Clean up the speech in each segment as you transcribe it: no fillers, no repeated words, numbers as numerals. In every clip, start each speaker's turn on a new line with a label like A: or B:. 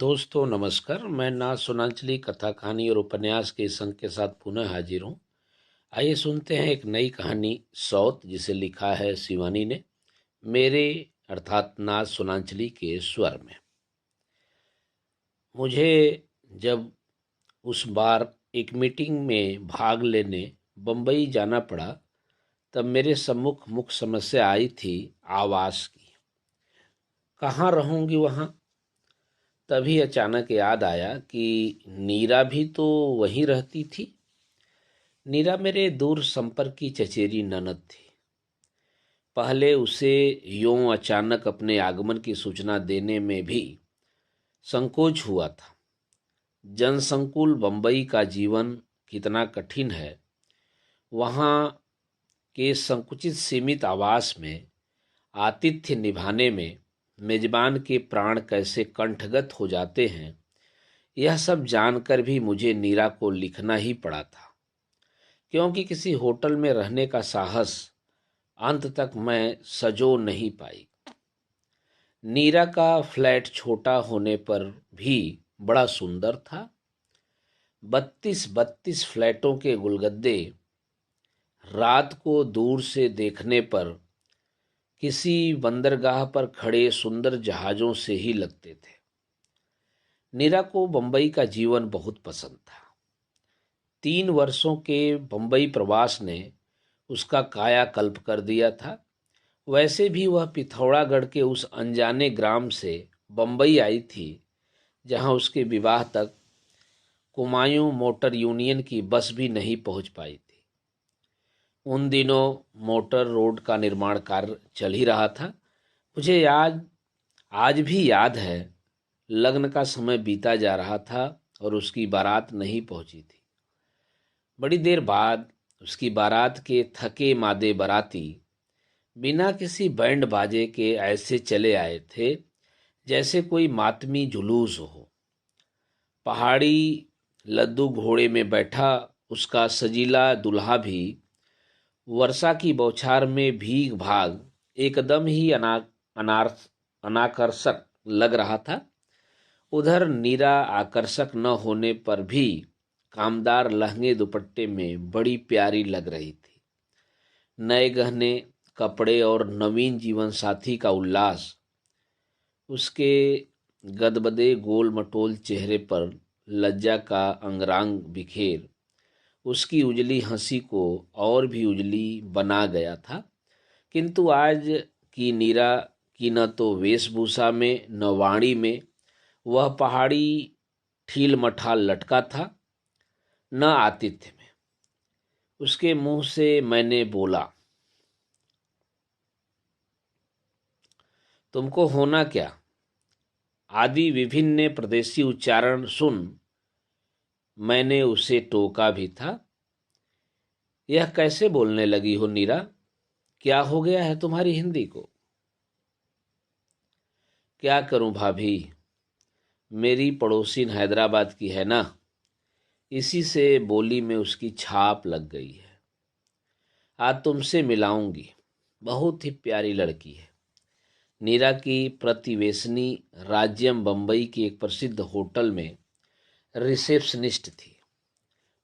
A: दोस्तों नमस्कार। मैं नाथ सोनांचली कथा कहानी और उपन्यास के इस अंक के साथ पुनः हाजिर हूँ। आइए सुनते हैं एक नई कहानी सौत, जिसे लिखा है शिवानी ने, मेरे अर्थात नाथ सोनांचली के स्वर में। मुझे जब उस बार एक मीटिंग में भाग लेने बम्बई जाना पड़ा, तब मेरे सम्मुख मुख्य समस्या आई थी आवास की। कहाँ रहूँगी वहाँ? तभी अचानक याद आया कि नीरा भी तो वहीं रहती थी। नीरा मेरे दूर संपर्क की चचेरी ननद थी। पहले उसे यूं अचानक अपने आगमन की सूचना देने में भी संकोच हुआ था। जनसंकुल बंबई का जीवन कितना कठिन है, वहाँ के संकुचित सीमित आवास में आतिथ्य निभाने में मेजबान के प्राण कैसे कंठगत हो जाते हैं, यह सब जानकर भी मुझे नीरा को लिखना ही पड़ा था, क्योंकि किसी होटल में रहने का साहस अंत तक मैं सजो नहीं पाई। नीरा का फ्लैट छोटा होने पर भी बड़ा सुंदर था। 32 फ्लैटों के गुलगद्दे रात को दूर से देखने पर किसी बंदरगाह पर खड़े सुंदर जहाजों से ही लगते थे। नीरा को बंबई का जीवन बहुत पसंद था। 3 वर्षों के बंबई प्रवास ने उसका कायाकल्प कर दिया था। वैसे भी वह पिथौरागढ़ के उस अनजाने ग्राम से बंबई आई थी, जहां उसके विवाह तक कुमायूं मोटर यूनियन की बस भी नहीं पहुंच पाई थी। उन दिनों मोटर रोड का निर्माण कार्य चल ही रहा था। मुझे आज भी याद है, लगन का समय बीता जा रहा था और उसकी बारात नहीं पहुंची थी। बड़ी देर बाद उसकी बारात के थके मादे बाराती बिना किसी बैंड बाजे के ऐसे चले आए थे जैसे कोई मातमी जुलूस हो। पहाड़ी लद्दू घोड़े में बैठा उसका सजीला दुल्हा भी वर्षा की बौछार में भीग भाग एकदम ही अनाकर्षक लग रहा था। उधर नीरा आकर्षक न होने पर भी कामदार लहंगे दुपट्टे में बड़ी प्यारी लग रही थी। नए गहने कपड़े और नवीन जीवन साथी का उल्लास उसके गदबदे गोल मटोल चेहरे पर लज्जा का अंगरांग बिखेर उसकी उजली हंसी को और भी उजली बना गया था। किंतु आज की नीरा की न तो वेशभूषा में न वाणी में वह पहाड़ी ठील मठाल लटका था, न आतिथ्य में। उसके मुंह से मैंने बोला, तुमको होना क्या? आदि विभिन्न प्रदेशी उच्चारण सुन मैंने उसे टोका भी था। यह कैसे बोलने लगी हो नीरा? क्या हो गया है तुम्हारी हिंदी को? क्या करूं भाभी, मेरी पड़ोसिन हैदराबाद की है ना, इसी से बोली में उसकी छाप लग गई है। आज तुमसे मिलाऊंगी, बहुत ही प्यारी लड़की है। नीरा की प्रतिवेशनी राज्यम बंबई के एक प्रसिद्ध होटल में रिसेप्शनिस्ट थी।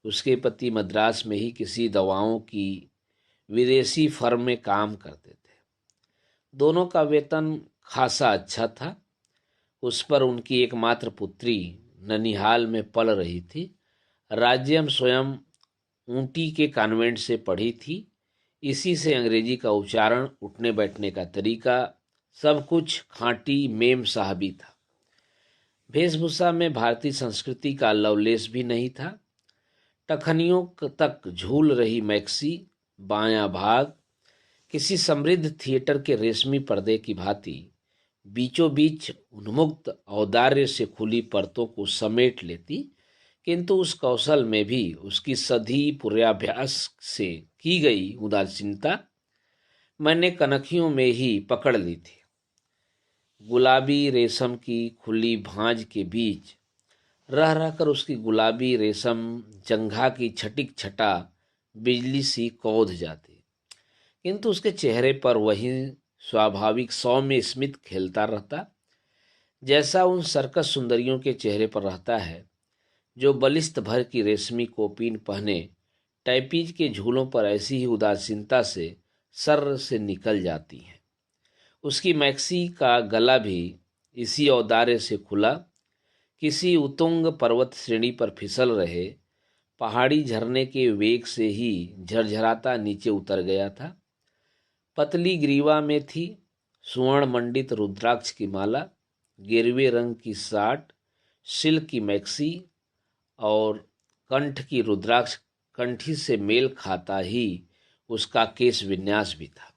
A: उसके पति मद्रास में ही किसी दवाओं की विदेशी फर्म में काम करते थे। दोनों का वेतन खासा अच्छा था। उस पर उनकी एकमात्र पुत्री ननिहाल में पल रही थी। राज्यम स्वयं ऊटी के कॉन्वेंट से पढ़ी थी। इसी से अंग्रेजी का उच्चारण, उठने बैठने का तरीका, सब कुछ खांटी मेम साहबी था। वेशभूषा में भारतीय संस्कृति का लवलेश भी नहीं था। टखनियों तक झूल रही मैक्सी, बायां भाग किसी समृद्ध थिएटर के रेशमी पर्दे की भांति बीचों बीच उन्मुक्त औदार्य से खुली परतों को समेट लेती। किंतु उस कौशल में भी उसकी सधी पूर्वाभ्यास से की गई उदासीनता मैंने कनखियों में ही पकड़ ली थी। गुलाबी रेशम की खुली भांज के बीच रह रहकर उसकी गुलाबी रेशम जंघा की छटिक छटा बिजली सी कौध जाती, किंतु उसके चेहरे पर वही स्वाभाविक सौम्य स्मित खेलता रहता, जैसा उन सर्कस सुंदरियों के चेहरे पर रहता है जो बलिष्ठ भर की रेशमी कोपीन पहने टैपीज के झूलों पर ऐसी ही उदासीनता से सर से निकल जाती हैं। उसकी मैक्सी का गला भी इसी औदार्य से खुला किसी उतुंग पर्वत श्रेणी पर फिसल रहे पहाड़ी झरने के वेग से ही झरझराता नीचे उतर गया था। पतली ग्रीवा में थी सुवर्ण मंडित रुद्राक्ष की माला, गेरुए रंग की साट, सिल्क की मैक्सी और कंठ की रुद्राक्ष कंठी से मेल खाता ही उसका केश विन्यास भी था।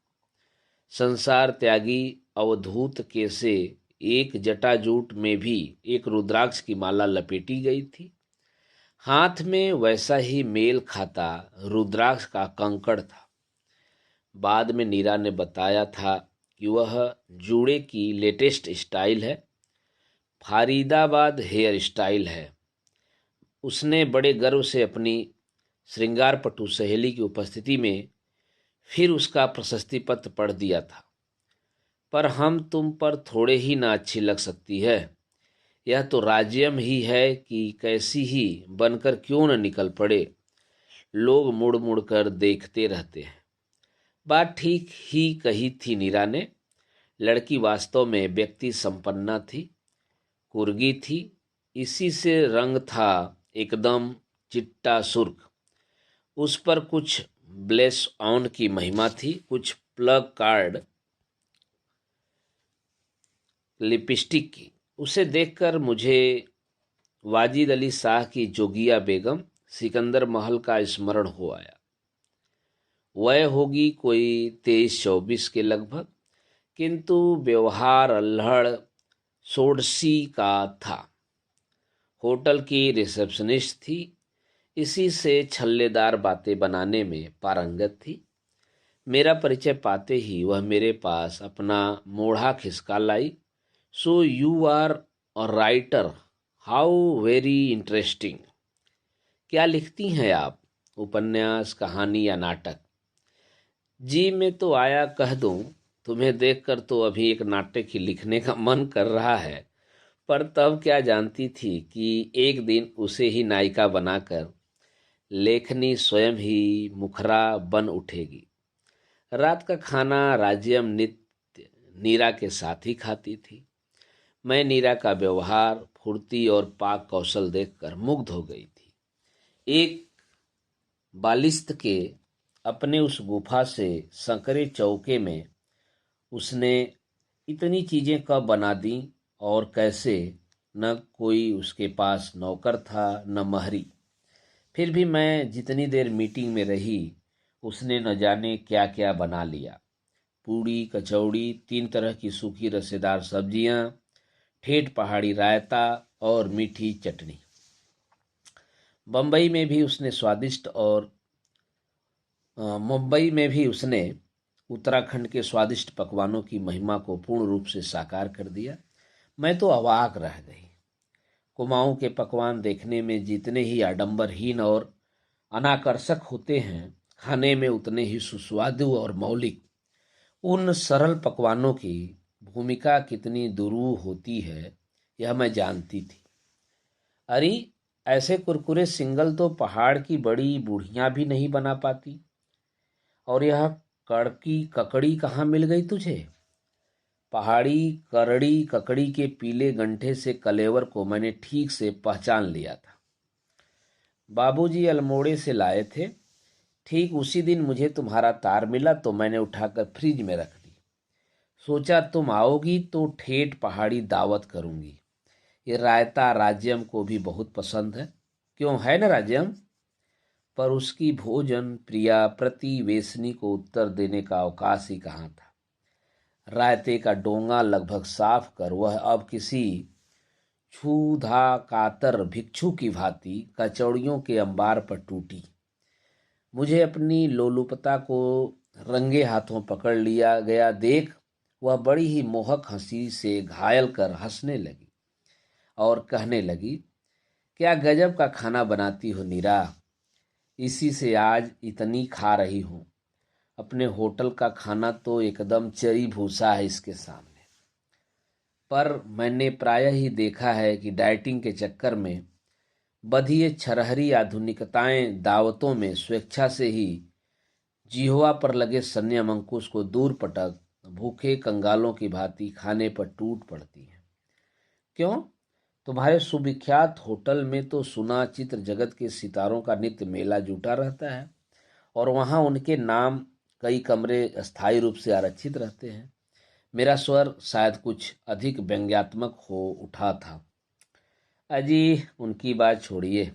A: संसार त्यागी अवधूत के से एक जटाजूट में भी एक रुद्राक्ष की माला लपेटी गई थी। हाथ में वैसा ही मेल खाता रुद्राक्ष का कंकड़ था। बाद में नीरा ने बताया था कि वह जूड़े की लेटेस्ट स्टाइल है, फरीदाबाद हेयर स्टाइल है। उसने बड़े गर्व से अपनी श्रृंगार पटु सहेली की उपस्थिति में फिर उसका प्रशस्ति पत्र पढ़ दिया था। पर हम तुम पर थोड़े ही ना अच्छी लग सकती है। यह तो राज्यम ही है कि कैसी ही बनकर क्यों न निकल पड़े। लोग मुड़ मुड़ कर देखते रहते हैं। बात ठीक ही कही थी नीरा ने। लड़की वास्तव में व्यक्ति संपन्ना थी, कुर्गी थी। इसी से रंग था एकदम चिट्टा सुर्ख। उस पर कुछ ब्लेस ऑन की महिमा थी, कुछ प्लग कार्ड लिपस्टिक की। उसे देखकर मुझे वाजिद अली शाह की जोगिया बेगम सिकंदर महल का स्मरण हो आया। वह होगी कोई 23-24 के लगभग, किंतु व्यवहार अल्हड़ सोडसी का था। होटल की रिसेप्शनिस्ट थी, इसी से छल्लेदार बातें बनाने में पारंगत थी। मेरा परिचय पाते ही वह मेरे पास अपना मोढ़ा खिसका लाई। So you are a writer, how very interesting. क्या लिखती हैं आप, उपन्यास, कहानी या नाटक? जी मैं तो आया कह दूं, तुम्हें देखकर तो अभी एक नाटक ही लिखने का मन कर रहा है। पर तब क्या जानती थी कि एक दिन उसे ही नायिका बनाकर लेखनी स्वयं ही मुखरा बन उठेगी। रात का खाना राज्यम नित्य नीरा के साथ ही खाती थी। मैं नीरा का व्यवहार, फुर्ती और पाक कौशल देखकर मुग्ध हो गई थी। एक बालिश्त के अपने उस गुफा से संकरे चौके में उसने इतनी चीजें कब बना दी और कैसे। न कोई उसके पास नौकर था न महरी। फिर भी मैं जितनी देर मीटिंग में रही उसने न जाने क्या क्या बना लिया। पूड़ी, कचौड़ी, 3 तरह की सूखी रसेदार सब्जियां, ठेठ पहाड़ी रायता और मीठी चटनी। मुंबई में भी उसने उत्तराखंड के स्वादिष्ट पकवानों की महिमा को पूर्ण रूप से साकार कर दिया। मैं तो अवाक रह गई। कुमाऊं के पकवान देखने में जितने ही आडंबरहीन और अनाकर्षक होते हैं, खाने में उतने ही सुस्वादु और मौलिक। उन सरल पकवानों की भूमिका कितनी दुरूह होती है यह मैं जानती थी। अरे ऐसे कुरकुरे सिंगल तो पहाड़ की बड़ी बूढ़ियां भी नहीं बना पाती। और यह कड़की ककड़ी कहाँ मिल गई तुझे? पहाड़ी करड़ी ककड़ी के पीले गंठे से कलेवर को मैंने ठीक से पहचान लिया था। बाबूजी अल्मोड़े से लाए थे। ठीक उसी दिन मुझे तुम्हारा तार मिला तो मैंने उठाकर फ्रिज में रख दी। सोचा तुम आओगी तो ठेठ पहाड़ी दावत करूंगी। ये रायता राज्यम को भी बहुत पसंद है। क्यों, है ना राज्यम? पर उसकी भोजन प्रिया प्रतिवेशनी को उत्तर देने का अवकाश ही कहाँ था। रायते का डोंगा लगभग साफ कर वह अब किसी क्षुधा कातर भिक्षु की भांति कचौड़ियों के अंबार पर टूटी। मुझे अपनी लोलुपता को रंगे हाथों पकड़ लिया गया देख वह बड़ी ही मोहक हंसी से घायल कर हंसने लगी और कहने लगी, क्या गजब का खाना बनाती हो नीरा। इसी से आज इतनी खा रही हूँ। अपने होटल का खाना तो एकदम चरी भूसा है इसके सामने। पर मैंने प्रायः ही देखा है कि डाइटिंग के चक्कर में बधिये छरहरी आधुनिकताएं दावतों में स्वेच्छा से ही जिह्वा पर लगे संयम अंकुश को दूर पटक भूखे कंगालों की भांति खाने पर टूट पड़ती हैं। क्यों? तुम्हारे सुविख्यात होटल में तो सुना चित्र जगत के सितारों का नित्य मेला जुटा रहता है और वहां उनके नाम कई कमरे अस्थायी रूप से आरक्षित रहते हैं। मेरा स्वर शायद कुछ अधिक व्यंग्यात्मक हो उठा था। अजी उनकी बात छोड़िए।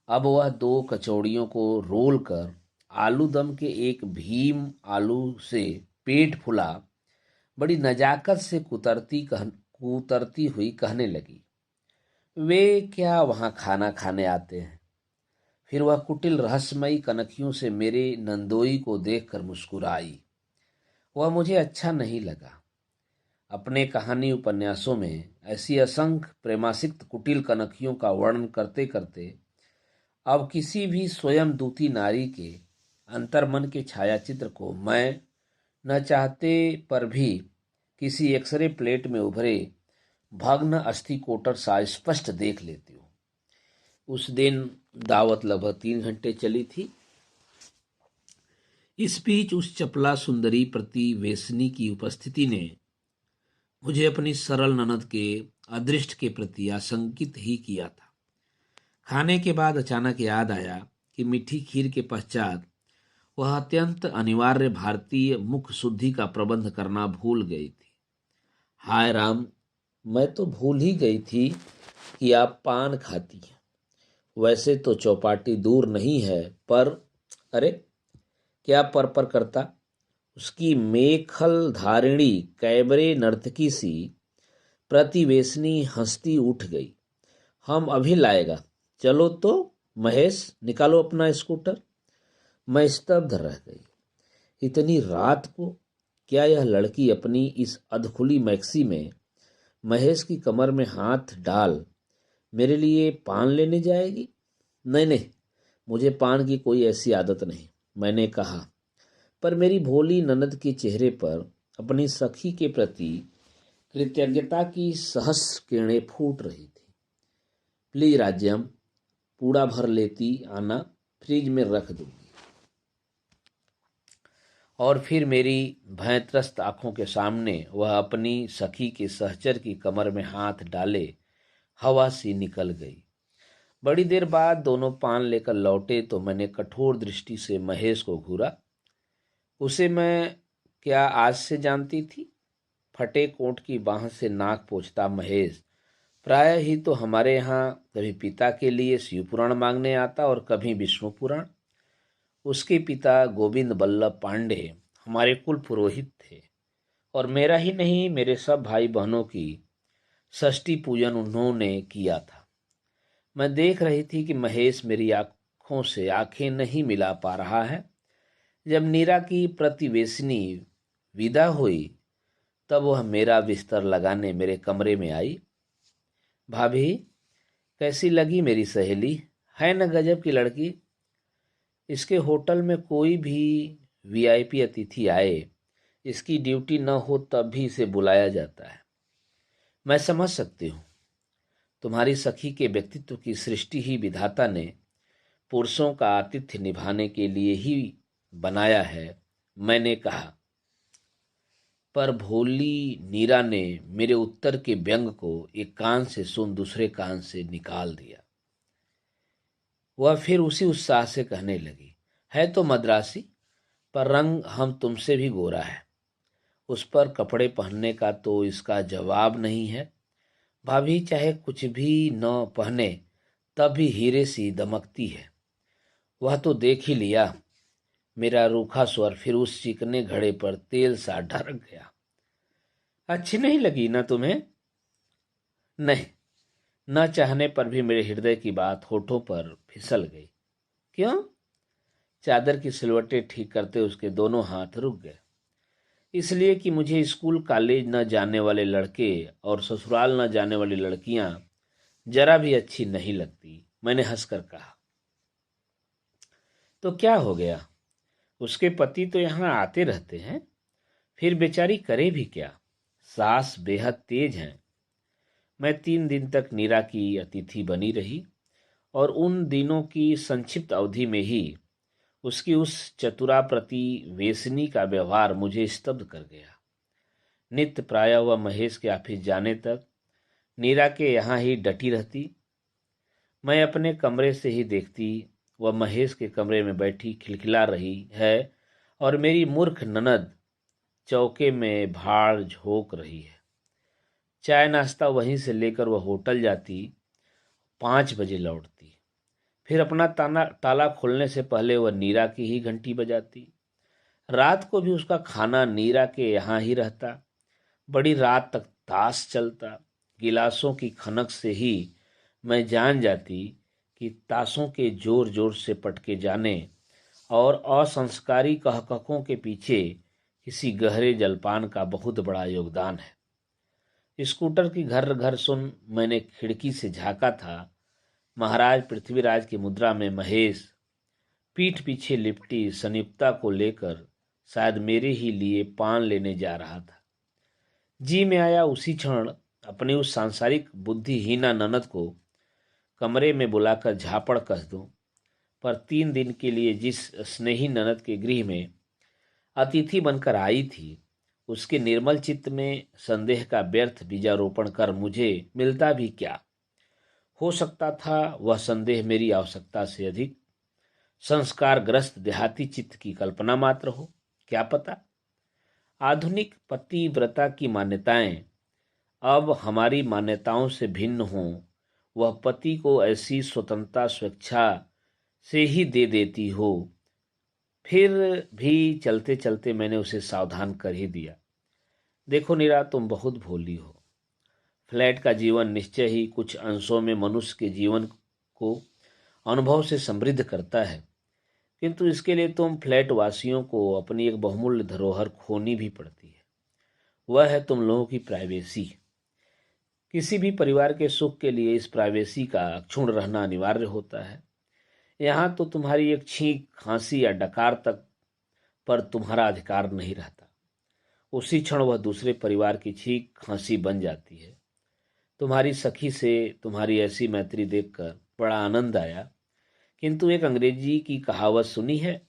A: अब वह दो कचौड़ियों को रोल कर आलू दम के एक भीम आलू से पेट फुला बड़ी नजाकत से कुतरती हुई कहने लगी, वे क्या वहां खाना खाने आते हैं? फिर वह कुटिल रहस्यमयी कनखियों से मेरे नंदोई को देखकर मुस्कुराई। वह मुझे अच्छा नहीं लगा। अपने कहानी उपन्यासों में ऐसी असंख्य प्रेमासिक्त कुटिल कनखियों का वर्णन करते करते अब किसी भी स्वयं दूती नारी के अंतर्मन के छायाचित्र को मैं न चाहते पर भी किसी एक्सरे प्लेट में उभरे भग्न अस्थि कोटर सा स्पष्ट देख लेती हूँ। उस दिन दावत लगभग 3 घंटे चली थी। इस बीच उस चपला सुंदरी प्रति वेसनी की उपस्थिति ने मुझे अपनी सरल ननद के अदृष्ट के प्रति आशंकित ही किया था। खाने के बाद अचानक याद आया कि मीठी खीर के पश्चात वह अत्यंत अनिवार्य भारतीय मुख शुद्धि का प्रबंध करना भूल गई थी। हाय राम, मैं तो भूल ही गई थी कि आप पान खाती हैं। वैसे तो चौपाटी दूर नहीं है, पर अरे क्या पर करता। उसकी मेखल धारिणी कैबरे नर्तकी सी प्रतिवेशनी हंसती उठ गई। हम अभी लाएगा, चलो तो महेश, निकालो अपना स्कूटर। मैं स्तब्ध रह गई। इतनी रात को क्या यह लड़की अपनी इस अधखुली मैक्सी में महेश की कमर में हाथ डाल मेरे लिए पान लेने जाएगी? नहीं नहीं, मुझे पान की कोई ऐसी आदत नहीं, मैंने कहा। पर मेरी भोली ननद के चेहरे पर अपनी सखी के प्रति कृतज्ञता की सहस्र किरणें फूट रही थी। प्लीज राज्यम, पूड़ा भर लेती आना, फ्रिज में रख दूंगी। और फिर मेरी भयत्रस्त आंखों के सामने वह अपनी सखी के सहचर की कमर में हाथ डाले हवा सी निकल गई। बड़ी देर बाद दोनों पान लेकर लौटे तो मैंने कठोर दृष्टि से महेश को घूरा। उसे मैं क्या आज से जानती थी? फटे कोट की बाह से नाक पोंछता महेश प्राय ही तो हमारे यहाँ कभी पिता के लिए शिव पुराण मांगने आता और कभी विष्णु पुराण। उसके पिता गोविंद बल्लभ पांडे हमारे कुल पुरोहित थे और मेरा ही नहीं, मेरे सब भाई बहनों की षष्ठी पूजन उन्होंने किया था। मैं देख रही थी कि महेश मेरी आंखों से आंखें नहीं मिला पा रहा है। जब नीरा की प्रतिवेशनी विदा हुई तब वह मेरा बिस्तर लगाने मेरे कमरे में आई। भाभी, कैसी लगी मेरी सहेली? है न गजब की लड़की? इसके होटल में कोई भी वीआईपी अतिथि आए, इसकी ड्यूटी न हो तब भी इसे बुलाया जाता है। मैं समझ सकती हूँ, तुम्हारी सखी के व्यक्तित्व की सृष्टि ही विधाता ने पुरुषों का आतिथ्य निभाने के लिए ही बनाया है, मैंने कहा। पर भोली नीरा ने मेरे उत्तर के व्यंग को एक कान से सुन दूसरे कान से निकाल दिया। वह फिर उसी उत्साह से कहने लगी, है तो मद्रासी, पर रंग हम तुमसे भी गोरा है। उस पर कपड़े पहनने का तो इसका जवाब नहीं है। भाभी चाहे कुछ भी न पहने तब भी हीरे सी दमकती है। वह तो देख ही लिया। मेरा रूखा स्वर फिर उस चिकने घड़े पर तेल सा ढरक गया। अच्छी नहीं लगी ना तुम्हें? नहीं, न चाहने पर भी मेरे हृदय की बात होठों पर फिसल गई। क्यों? चादर की सिलवटें ठीक करते उसके दोनों हाथ रुक गए। इसलिए कि मुझे स्कूल कॉलेज न जाने वाले लड़के और ससुराल न जाने वाली लड़कियां जरा भी अच्छी नहीं लगती, मैंने हंसकर कहा। तो क्या हो गया? उसके पति तो यहाँ आते रहते हैं, फिर बेचारी करे भी क्या? सास बेहद तेज हैं। मैं 3 दिन तक नीरा की अतिथि बनी रही और उन दिनों की संक्षिप्त अवधि में ही उसकी उस चतुराप्रति वेशनी का व्यवहार मुझे स्तब्ध कर गया। नित्य प्रायः वह महेश के ऑफिस जाने तक नीरा के यहाँ ही डटी रहती। मैं अपने कमरे से ही देखती वह महेश के कमरे में बैठी खिलखिला रही है और मेरी मूर्ख ननद चौके में भाड़ झोंक रही है। चाय नाश्ता वहीं से लेकर वह होटल जाती, 5 बजे लौटती। फिर अपना ताला खोलने से पहले वह नीरा की ही घंटी बजाती। रात को भी उसका खाना नीरा के यहाँ ही रहता। बड़ी रात तक ताश चलता। गिलासों की खनक से ही मैं जान जाती कि ताशों के जोर जोर से पटके जाने और असंस्कारी कहकहों के पीछे किसी गहरे जलपान का बहुत बड़ा योगदान है। स्कूटर की घर घर सुन मैंने खिड़की से झांका था। महाराज पृथ्वीराज की मुद्रा में महेश पीठ पीछे लिपटी संयुक्ता को लेकर शायद मेरे ही लिए पान लेने जा रहा था। जी में आया उसी क्षण अपनी उस सांसारिक बुद्धिहीना ननद को कमरे में बुलाकर झापड़ कस दूं, पर 3 दिन के लिए जिस स्नेही ननद के गृह में अतिथि बनकर आई थी, उसके निर्मल चित्त में संदेह का व्यर्थ बीजारोपण कर मुझे मिलता भी क्या। हो सकता था वह संदेह मेरी आवश्यकता से अधिक संस्कारग्रस्त देहाती चित्त की कल्पना मात्र हो, क्या पता। आधुनिक पतिव्रता की मान्यताएं अब हमारी मान्यताओं से भिन्न हों, वह पति को ऐसी स्वतंत्रता स्वेच्छा से ही दे देती हो। फिर भी चलते चलते मैंने उसे सावधान कर ही दिया। देखो नीरा, तुम बहुत भोली हो। फ्लैट का जीवन निश्चय ही कुछ अंशों में मनुष्य के जीवन को अनुभव से समृद्ध करता है, किंतु इसके लिए तुम फ्लैट वासियों को अपनी एक बहुमूल्य धरोहर खोनी भी पड़ती है। वह है तुम लोगों की प्राइवेसी। किसी भी परिवार के सुख के लिए इस प्राइवेसी का अक्षुण्ण रहना अनिवार्य होता है। यहाँ तो तुम्हारी एक छींक, खांसी या डकार तक पर तुम्हारा अधिकार नहीं रहता। उसी क्षण वह दूसरे परिवार की छींक खांसी बन जाती है। तुम्हारी सखी से तुम्हारी ऐसी मैत्री देखकर बड़ा आनंद आया, किंतु एक अंग्रेजी की कहावत सुनी है,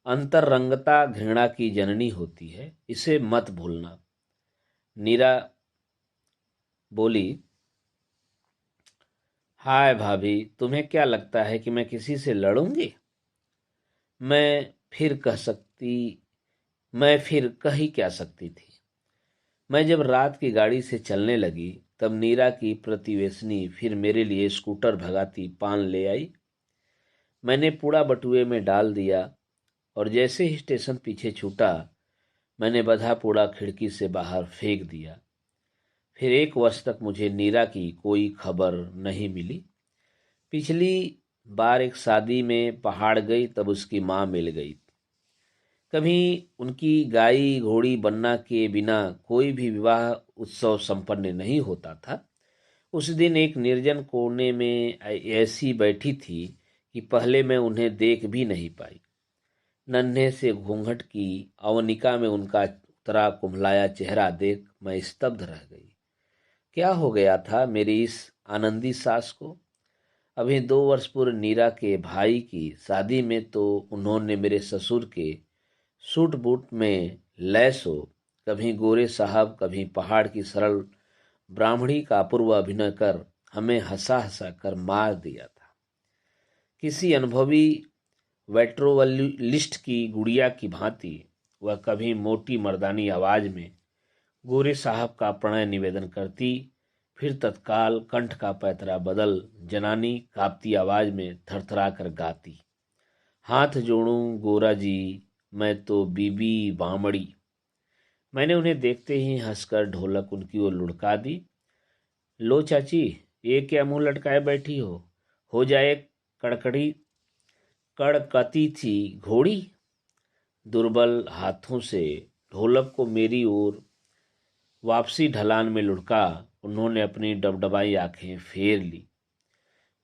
A: अंतरंगता घृणा की जननी होती है, इसे मत भूलना। नीरा बोली, हाय भाभी, तुम्हें क्या लगता है कि मैं किसी से लड़ूंगी? मैं फिर कह ही क्या सकती थी। मैं जब रात की गाड़ी से चलने लगी तब नीरा की प्रतिवेशनी फिर मेरे लिए स्कूटर भगाती पान ले आई। मैंने पूड़ा बटुए में डाल दिया और जैसे ही स्टेशन पीछे छूटा, मैंने बधा पूड़ा खिड़की से बाहर फेंक दिया। फिर 1 वर्ष तक मुझे नीरा की कोई खबर नहीं मिली। पिछली बार एक शादी में पहाड़ गई तब उसकी माँ मिल गई। कभी उनकी गाई घोड़ी बनना के बिना कोई भी विवाह उत्सव संपन्न नहीं होता था। उस दिन एक निर्जन कोने में ऐसी बैठी थी कि पहले मैं उन्हें देख भी नहीं पाई। नन्हे से घूंघट की अवनिका में उनका उतरा कुम्हलाया चेहरा देख मैं स्तब्ध रह गई। क्या हो गया था मेरी इस आनंदी सास को? अभी 2 वर्ष पूर्व नीरा के भाई की शादी में तो उन्होंने मेरे ससुर के सूट बूट में लैस हो कभी गोरे साहब कभी पहाड़ की सरल ब्राह्मणी का अपूर्व अभिनय कर हमें हंसा हंसा कर मार दिया था। किसी अनुभवी वेट्रोवलिस्ट की गुड़िया की भांति वह कभी मोटी मर्दानी आवाज में गोरे साहब का प्रणय निवेदन करती, फिर तत्काल कंठ का पैतरा बदल जनानी कांपती आवाज में थरथरा कर गाती, हाथ जोड़ूं गोरा जी मैं तो बीबी बामड़ी। मैंने उन्हें देखते ही हंसकर ढोलक उनकी ओर लुढ़का दी। लो चाची, ये क्या मुंह लटकाए बैठी हो जाए कड़कड़ी कड़कती थी घोड़ी। दुर्बल हाथों से ढोलक को मेरी ओर वापसी ढलान में लुढ़का उन्होंने अपनी डबडबाई आंखें फेर ली।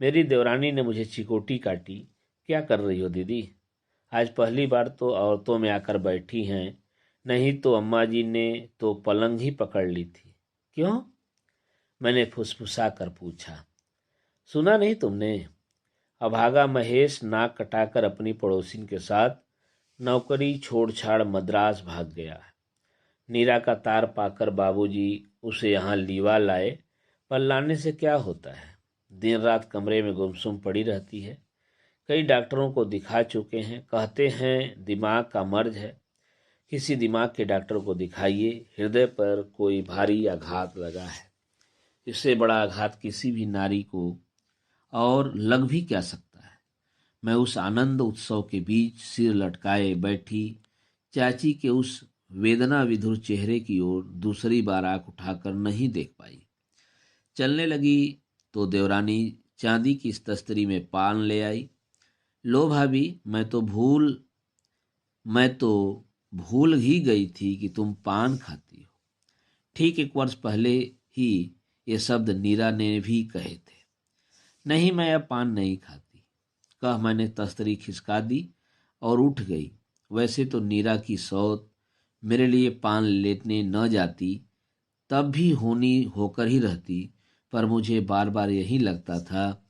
A: मेरी देवरानी ने मुझे चिकोटी काटी। क्या कर रही हो दीदी? आज पहली बार तो औरतों में आकर बैठी हैं। नहीं तो अम्मा जी ने तो पलंग ही पकड़ ली थी। क्यों? मैंने फुसफुसा कर पूछा। सुना नहीं तुमने? अभागा महेश नाक कटाकर अपनी पड़ोसिन के साथ नौकरी छोड़ छाड़ मद्रास भाग गया है। नीरा का तार पाकर बाबूजी उसे यहाँ लीवा लाए, पर लाने से क्या होता है? दिन रात कमरे में गुमसुम पड़ी रहती है। कई डॉक्टरों को दिखा चुके हैं, कहते हैं दिमाग का मर्ज है। किसी दिमाग के डॉक्टर को दिखाइए। हृदय पर कोई भारी आघात लगा है। इससे बड़ा आघात किसी भी नारी को और लग भी क्या सकता है। मैं उस आनंद उत्सव के बीच सिर लटकाए बैठी चाची के उस वेदना विधुर चेहरे की ओर दूसरी बार आंख उठाकर नहीं देख पाई। चलने लगी तो देवरानी चांदी की इस तस्तरी में पान ले आई। लो भाभी, मैं तो भूल ही गई थी कि तुम पान खाती हो। ठीक 1 वर्ष पहले ही ये शब्द नीरा ने भी कहे थे। नहीं, मैं अब पान नहीं खाती, कह मैंने तस्तरी खिसका दी और उठ गई। वैसे तो नीरा की सौत मेरे लिए पान लेने न जाती तब भी होनी होकर ही रहती, पर मुझे बार बार यही लगता था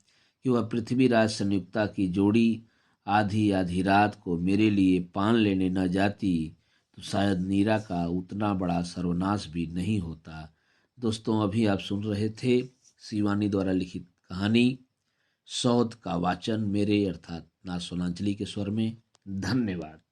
A: कि वह पृथ्वीराज संयुक्ता की जोड़ी आधी आधी रात को मेरे लिए पान लेने न जाती तो शायद नीरा का उतना बड़ा सर्वनाश भी नहीं होता। दोस्तों, अभी आप सुन रहे थे शिवानी द्वारा लिखित कहानी सौत का वाचन मेरे अर्थात ना सोनांचली के स्वर में। धन्यवाद।